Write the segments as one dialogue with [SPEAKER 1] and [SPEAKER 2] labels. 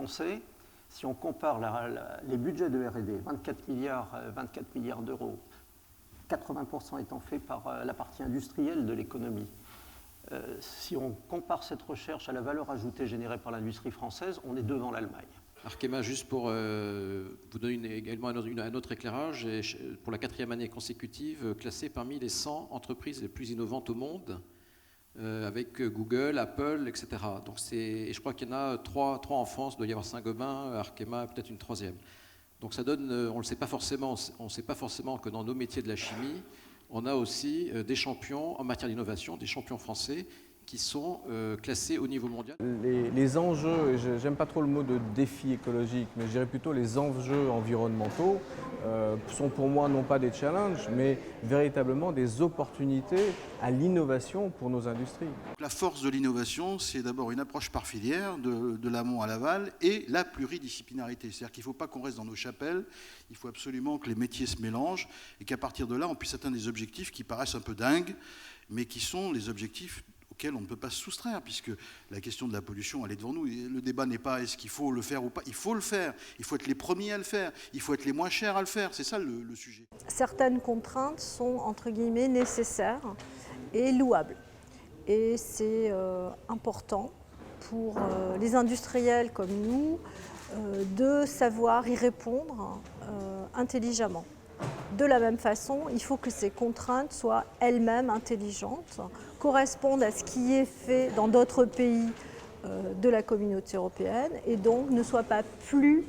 [SPEAKER 1] français, si on compare les budgets de R&D, 24 milliards d'euros, 80% étant faits par la partie industrielle de l'économie, si on compare cette recherche à la valeur ajoutée générée par l'industrie française, on est devant l'Allemagne.
[SPEAKER 2] Arkema, juste pour vous donner également un autre éclairage, pour la 4e année consécutive, classée parmi les 100 entreprises les plus innovantes au monde, avec Google, Apple, etc. Donc et je crois qu'il y en a 3 en France, il doit y avoir Saint-Gobain, Arkema, peut-être une 3e. Donc ça donne, on ne sait pas forcément que dans nos métiers de la chimie, on a aussi des champions en matière d'innovation, des champions français qui sont classés au niveau mondial.
[SPEAKER 3] Les enjeux, et j'aime pas trop le mot de défi écologique, mais je dirais plutôt les enjeux environnementaux sont pour moi non pas des challenges, mais véritablement des opportunités à l'innovation pour nos industries.
[SPEAKER 4] La force de l'innovation, c'est d'abord une approche par filière, de l'amont à l'aval, et la pluridisciplinarité. C'est-à-dire qu'il ne faut pas qu'on reste dans nos chapelles, il faut absolument que les métiers se mélangent et qu'à partir de là, on puisse atteindre des objectifs qui paraissent un peu dingues, mais qui sont les objectifs auxquels on ne peut pas se soustraire, puisque la question de la pollution, elle est devant nous. Et le débat n'est pas est-ce qu'il faut le faire ou pas. Il faut le faire. Il faut être les premiers à le faire. Il faut être les moins chers à le faire. C'est ça le sujet.
[SPEAKER 5] Certaines contraintes sont, entre guillemets, nécessaires et louables. Et c'est important pour les industriels comme nous de savoir y répondre intelligemment. De la même façon, il faut que ces contraintes soient elles-mêmes intelligentes, correspondent à ce qui est fait dans d'autres pays de la communauté européenne et donc ne soient pas plus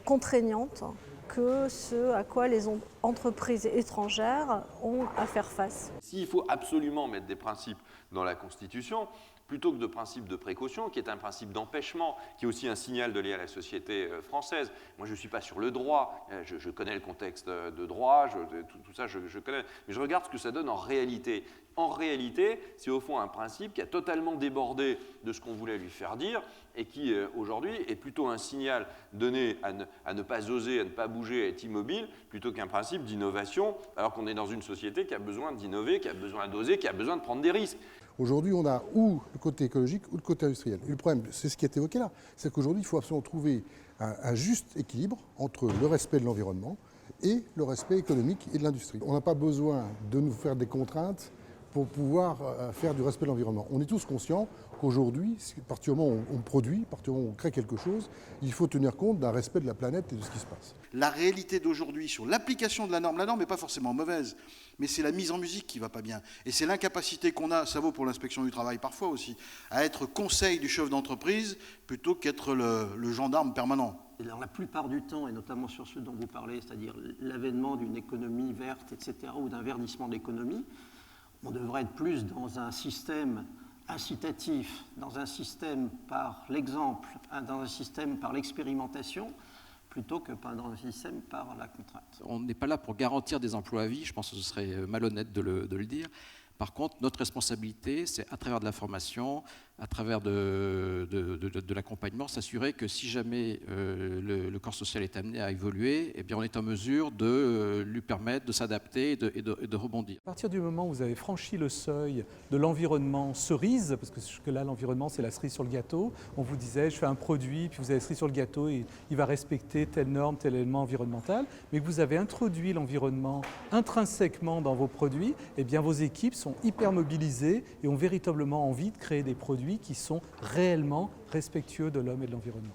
[SPEAKER 5] contraignantes que ce à quoi les entreprises étrangères ont à faire face.
[SPEAKER 6] S'il faut absolument mettre des principes dans la Constitution, plutôt que de principe de précaution, qui est un principe d'empêchement, qui est aussi un signal de lié à la société française. Moi, je ne suis pas sur le droit, je connais le contexte de droit, tout ça, je connais, mais je regarde ce que ça donne en réalité. En réalité, c'est au fond un principe qui a totalement débordé de ce qu'on voulait lui faire dire et qui, aujourd'hui, est plutôt un signal donné à ne pas oser, à ne pas bouger, à être immobile, plutôt qu'un principe d'innovation, alors qu'on est dans une société qui a besoin d'innover, qui a besoin d'oser, qui a besoin de prendre des risques.
[SPEAKER 7] Aujourd'hui, on a ou le côté écologique ou le côté industriel. Et le problème, c'est ce qui est évoqué là, c'est qu'aujourd'hui, il faut absolument trouver un juste équilibre entre le respect de l'environnement et le respect économique et de l'industrie. On n'a pas besoin de nous faire des contraintes pour pouvoir faire du respect de l'environnement. On est tous conscients qu'aujourd'hui, à partir du moment où on produit, à partir du moment où on crée quelque chose, il faut tenir compte d'un respect de la planète et de ce qui se passe.
[SPEAKER 4] La réalité d'aujourd'hui sur l'application de la norme n'est pas forcément mauvaise, mais c'est la mise en musique qui ne va pas bien. Et c'est l'incapacité qu'on a, ça vaut pour l'inspection du travail parfois aussi, à être conseil du chef d'entreprise plutôt qu'être le gendarme permanent.
[SPEAKER 1] Dans la plupart du temps, et notamment sur ce dont vous parlez, c'est-à-dire l'avènement d'une économie verte, etc., ou d'un verdissement de l'économie, on devrait être plus dans un système incitatif, dans un système par l'exemple, dans un système par l'expérimentation, plutôt que dans un système par la contrainte.
[SPEAKER 2] On n'est pas là pour garantir des emplois à vie, je pense que ce serait malhonnête de le dire. Par contre, notre responsabilité, c'est à travers de la formation, à travers de l'accompagnement, s'assurer que si jamais le corps social est amené à évoluer, eh bien on est en mesure de lui permettre de s'adapter et de rebondir.
[SPEAKER 8] À partir du moment où vous avez franchi le seuil de l'environnement cerise, parce que là l'environnement c'est la cerise sur le gâteau, on vous disait je fais un produit, puis vous avez cerise sur le gâteau et il va respecter telle norme, tel élément environnemental, mais que vous avez introduit l'environnement intrinsèquement dans vos produits, eh bien vos équipes sont hyper mobilisées et ont véritablement envie de créer des produits qui sont réellement respectueux de l'homme et de l'environnement.